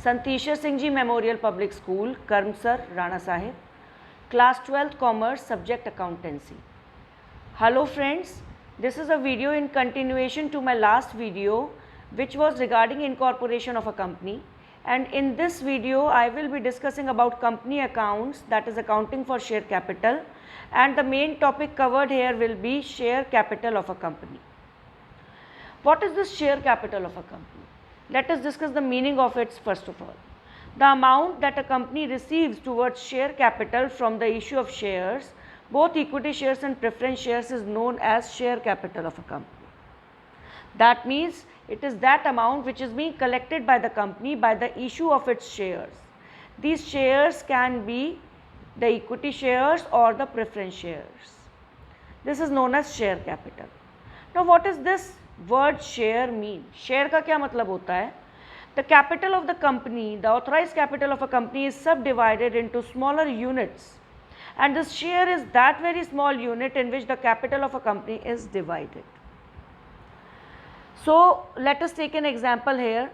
संतीशर Singh ji memorial public school, कर्मसर, Rana Sahib, class 12th commerce, subject accountancy. Hello friends, this is a video in continuation to my last video which was regarding incorporation of a company, and in this video I will be discussing about company accounts, that is accounting for share capital, and the main topic covered here will be share capital of a company. What is this share capital of a company? Let us discuss the meaning of it first of all. The amount that a company receives towards share capital from the issue of shares, both equity shares and preference shares, is known as share capital of a company. That means it is that amount which is being collected by the company by the issue of its shares. These shares can be the equity shares or the preference shares. This is known as share capital. Now what is this word share mean? Share का क्या मतलब होता है? The capital of the company, the authorized capital of a company, is subdivided into smaller units, and this share is that very small unit in which the capital of a company is divided. So let us take an example here.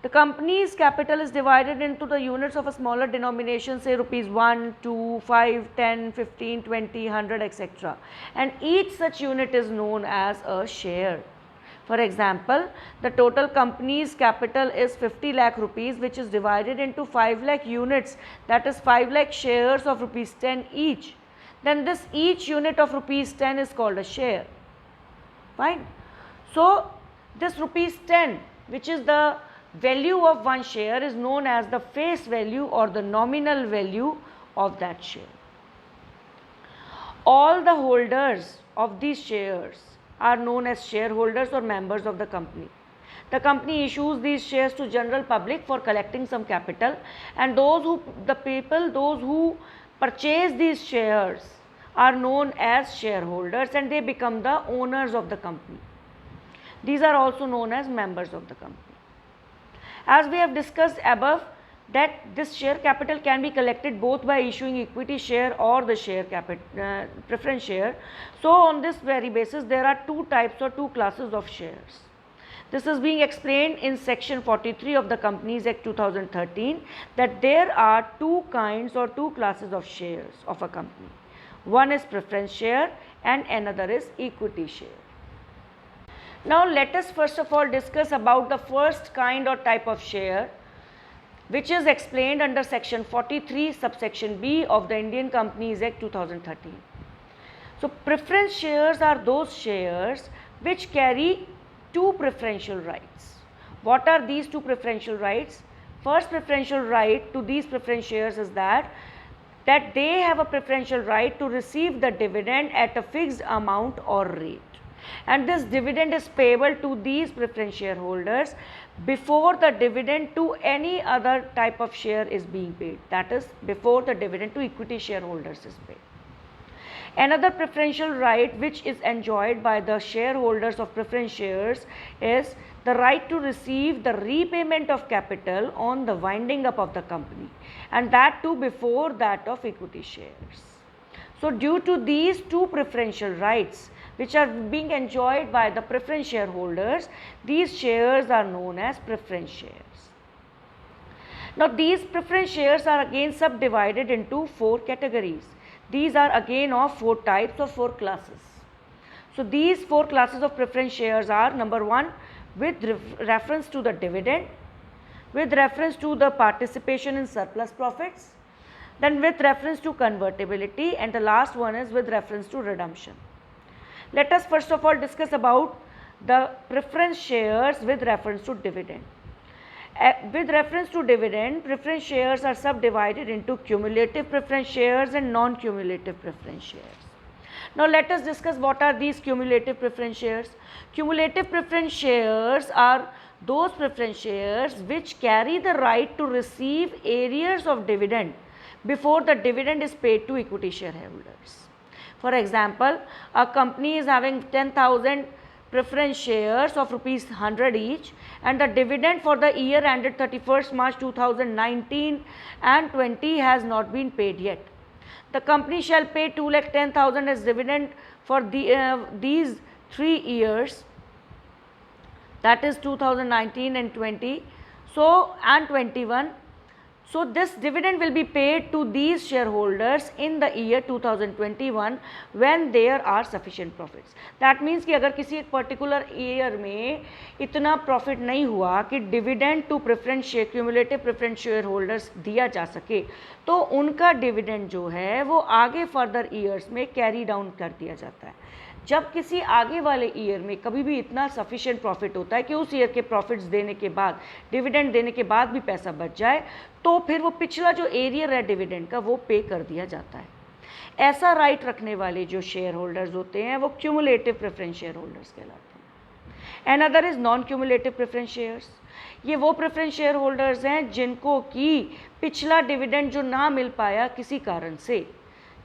The company's capital is divided into the units of a smaller denomination, say rupees 1, 2, 5, 10, 15, 20, 100, etc. And each such unit is known as a share. For example, the total company's capital is 50 lakh rupees, which is divided into 5 lakh units, that is 5 lakh shares of rupees 10 each. Then this each unit of rupees 10 is called a share. Fine. So this rupees 10, which is the value of one share, is known as the face value or the nominal value of that share. All the holders of these shares are known as shareholders or members of the company. The company issues these shares to general public for collecting some capital, and those who purchase these shares are known as shareholders, and they become the owners of the company. These are also known as members of the company. As we have discussed above, that this share capital can be collected both by issuing equity share or the share preference share. So on this very basis there are two types or two classes of shares. This is being explained in section 43 of the Companies Act 2013, that there are two kinds or two classes of shares of a company. One is preference share and another is equity share. Now let us first of all discuss about the first kind or type of share, which is explained under section 43 subsection B of the Indian Companies Act 2013. So preference shares are those shares which carry two preferential rights. What are these two preferential rights? First preferential right to these preference shares is that they have a preferential right to receive the dividend at a fixed amount or rate, and this dividend is payable to these preference shareholders before the dividend to any other type of share is being paid, that is before the dividend to equity shareholders is paid. Another preferential right which is enjoyed by the shareholders of preference shares is the right to receive the repayment of capital on the winding up of the company, and that too before that of equity shares. So due to these two preferential rights which are being enjoyed by the preference shareholders, these shares are known as preference shares. Now these preference shares are again subdivided into four categories. These are again of four types or four classes. So these four classes of preference shares are: number one, with reference to the dividend, with reference to the participation in surplus profits, then with reference to convertibility, and the last one is with reference to redemption. Let us first of all discuss about the preference shares with reference to dividend. With reference to dividend, preference shares are subdivided into cumulative preference shares and non-cumulative preference shares. Now let us discuss what are these cumulative preference shares. Cumulative preference shares are those preference shares which carry the right to receive arrears of dividend before the dividend is paid to equity shareholders. For example, a company is having 10,000 preference shares of rupees 100 each, and the dividend for the year ended 31st March 2019 and 20 has not been paid yet. The company shall pay 2,10,000 as dividend for these 3 years, that is 2019 and 20. So, and 21. So, this dividend will be paid to these shareholders in the year 2021 when there are sufficient profits. That means कि अगर किसी एक particular year में इतना profit नहीं हुआ कि dividend to preference share cumulative preference shareholders दिया जा सके, तो उनका डिविडेंड जो है वो आगे फर्दर ईयर्स में कैरी डाउन कर दिया जाता है। जब किसी आगे वाले ईयर में कभी भी इतना सफिशिएंट प्रॉफिट होता है कि उस ईयर के प्रॉफिट्स देने के बाद, डिविडेंड देने के बाद भी पैसा बच जाए, तो फिर वो पिछला जो एरियर है डिविडेंड का वो पे कर दिया जाता है। ऐसा राइट रखने वाले जो शेयर होल्डर्स होते हैं वो क्यूमुलेटिव प्रेफरेंस शेयर होल्डर्स कहलाते हैं। And other is non cumulative preference shares. ये वो प्रेफरेंस शेयर होल्डर्स हैं जिनको कि पिछला डिविडेंड जो ना मिल पाया किसी कारण से,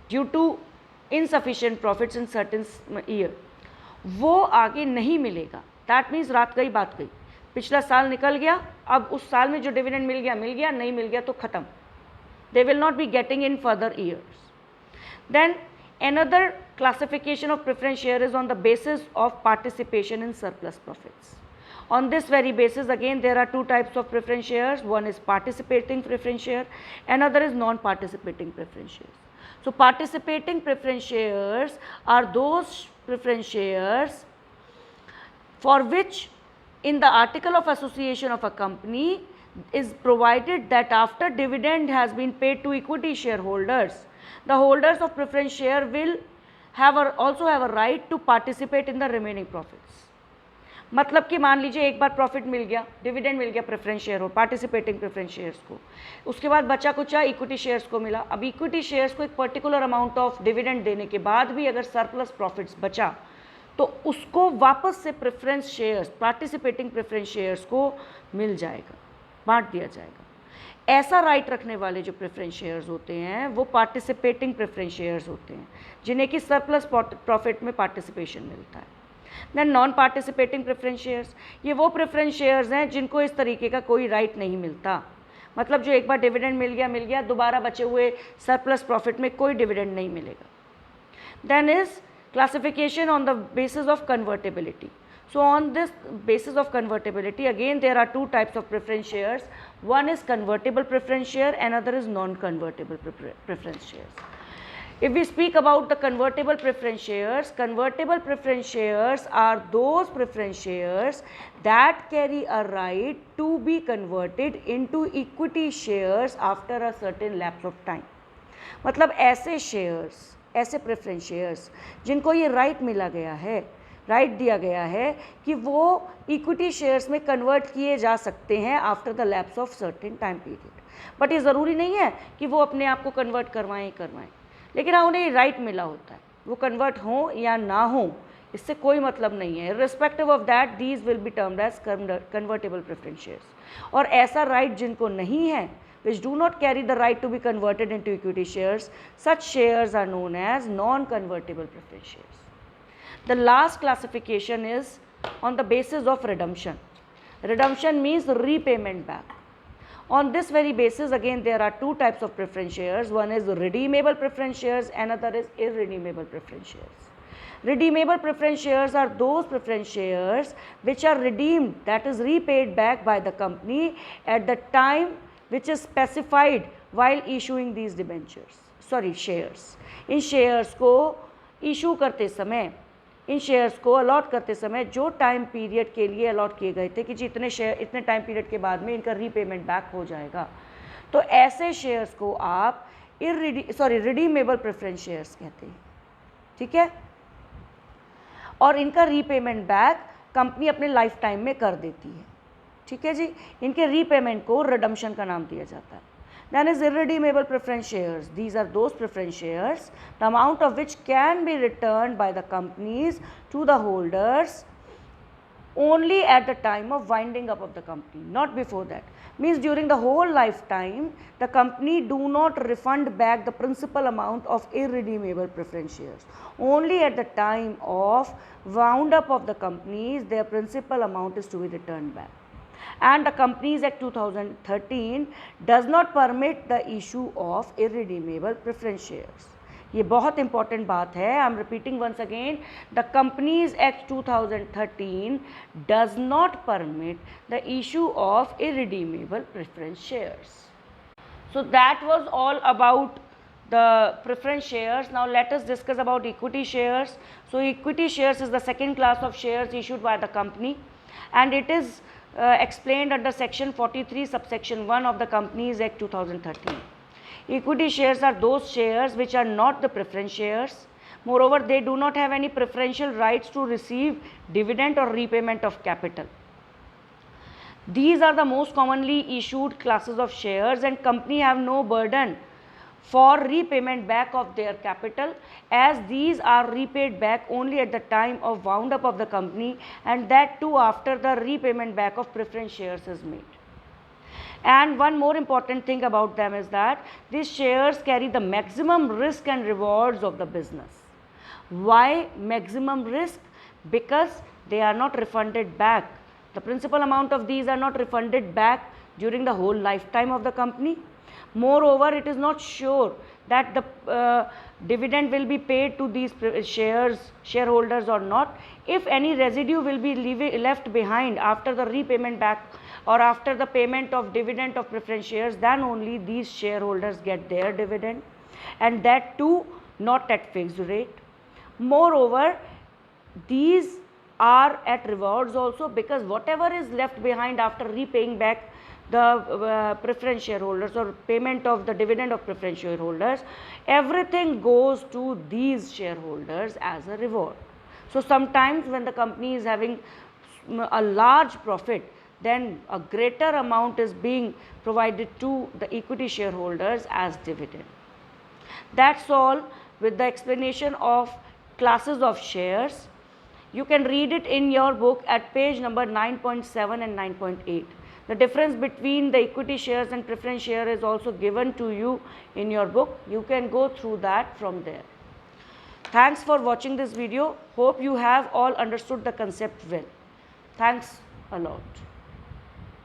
due to insufficient profits in certain year, वो आगे नहीं मिलेगा। दैट मीन्स रात गई बात गई, पिछला साल निकल गया, अब उस साल में जो डिविडेंड मिल गया, नहीं मिल गया तो ख़त्म। They will not be getting in further years. Then another classification of preference share is on the basis of participation in surplus profits. On this very basis, again there are two types of preference shares. One is participating preference share, another is non-participating preference shares. So, participating preference shares are those preference shares for which in the article of association of a company is provided that after dividend has been paid to equity shareholders, the holders of preference share will also have a right to participate in the remaining profits. मतलब कि मान लीजिए एक बार profit मिल गया, dividend मिल गया preference share हो, participating preference shares को, उसके बाद बचा कुचा इक्विटी शेयर्स को मिला। अब इक्विटी शेयर्स को एक पर्टिकुलर अमाउंट ऑफ डिविडेंड देने के बाद भी अगर सरप्लस प्रॉफिट्स बचा तो उसको वापस से preference shares, participating preference shares को मिल जाएगा, बांट दिया जाएगा। ऐसा राइट रखने वाले जो प्रेफरेंस शेयर्स होते हैं वो पार्टिसिपेटिंग प्रेफरेंस शेयर्स होते हैं, जिन्हें कि सरप्लस प्रॉफिट में पार्टिसिपेशन मिलता है। Then non participating preference shares, ये वो प्रेफरेंस शेयर्स हैं जिनको इस तरीके का कोई राइट नहीं मिलता। मतलब जो एक बार डिविडेंड मिल गया, दोबारा बचे हुए सरप्लस प्रॉफिट में कोई डिविडेंड नहीं मिलेगा। Then is classification on the basis of convertibility. So on this basis of convertibility, again there are two types of preference shares. One is convertible preference share, another is non-convertible preference shares. If we speak about the convertible preference shares are those preference shares that carry a right to be converted into equity shares after a certain lapse of time. मतलब ऐसे shares, ऐसे preference shares जिनको ये right मिला गया है, right दिया गया है कि वो इक्विटी शेयर्स में कन्वर्ट किए जा सकते हैं after the lapse of certain time period. But ये ज़रूरी नहीं है कि वो अपने आप को कन्वर्ट करवाएं, लेकिन हाँ उन्हें राइट मिला होता है, वो कन्वर्ट हो या ना हो इससे कोई मतलब नहीं है। Respective of that these will be termed as convertible preference shares. और ऐसा राइट जिनको नहीं है, which do not carry the right to be converted into equity shares, such shares are known as non-convertible preference shares. The last classification is on the basis of redemption. Redemption means repayment back. On this very basis, again there are two types of preference shares. One is redeemable preference shares, another is irredeemable preference shares. Redeemable preference shares are those preference shares which are redeemed, that is repaid back by the company at the time which is specified while issuing these shares. In shares को issue करते समय, इन shares को allot करते समय जो time period के लिए allot किए गए थे कि जी इतने शेयर इतने टाइम पीरियड के बाद में इनका रीपेमेंट बैक हो जाएगा, तो ऐसे शेयर्स को आप रिडीमेबल प्रेफरेंस शेयर्स कहते हैं। ठीक है, और इनका रीपेमेंट बैक कंपनी अपने लाइफ टाइम में कर देती है। ठीक है जी, इनके रीपेमेंट को रिडम्पशन का नाम दिया जाता है। Then is irredeemable preference shares. These are those preference shares, the amount of which can be returned by the companies to the holders only at the time of winding up of the company, not before that. Means during the whole lifetime, the company do not refund back the principal amount of irredeemable preference shares. Only at the time of wound up of the companies, their principal amount is to be returned back. And the Companies Act 2013 does not permit the issue of irredeemable preference shares. ये बहुत important बात है. I am repeating once again, the Companies Act 2013 does not permit the issue of irredeemable preference shares. So that was all about the preference shares. Now let us discuss about equity shares. So equity shares is the second class of shares issued by the company, and it is explained under section 43 subsection 1 of the Companies Act 2013. Equity shares are those shares which are not the preference shares. Moreover, they do not have any preferential rights to receive dividend or repayment of capital. These are the most commonly issued classes of shares, and company have no burden for repayment back of their capital, as these are repaid back only at the time of wound up of the company, and that too after the repayment back of preference shares is made. And one more important thing about them is that these shares carry the maximum risk and rewards of the business. Why maximum risk? Because they are not refunded back. The principal amount of these are not refunded back during the whole lifetime of the company. Moreover, it is not sure that the dividend will be paid to these shareholders or not. If any residue will be left behind after the repayment back or after the payment of dividend of preference shares, then only these shareholders get their dividend, and that too not at fixed rate. Moreover, these are at rewards also, because whatever is left behind after repaying back the preference shareholders or payment of the dividend of preference shareholders, everything goes to these shareholders as a reward. So sometimes when the company is having a large profit, then a greater amount is being provided to the equity shareholders as dividend. That's all with the explanation of classes of shares. You can read it in your book at page number 9.7 and 9.8. The difference between the equity shares and preference share is also given to you in your book. You can go through that from there. Thanks for watching this video. Hope you have all understood the concept well. Thanks a lot.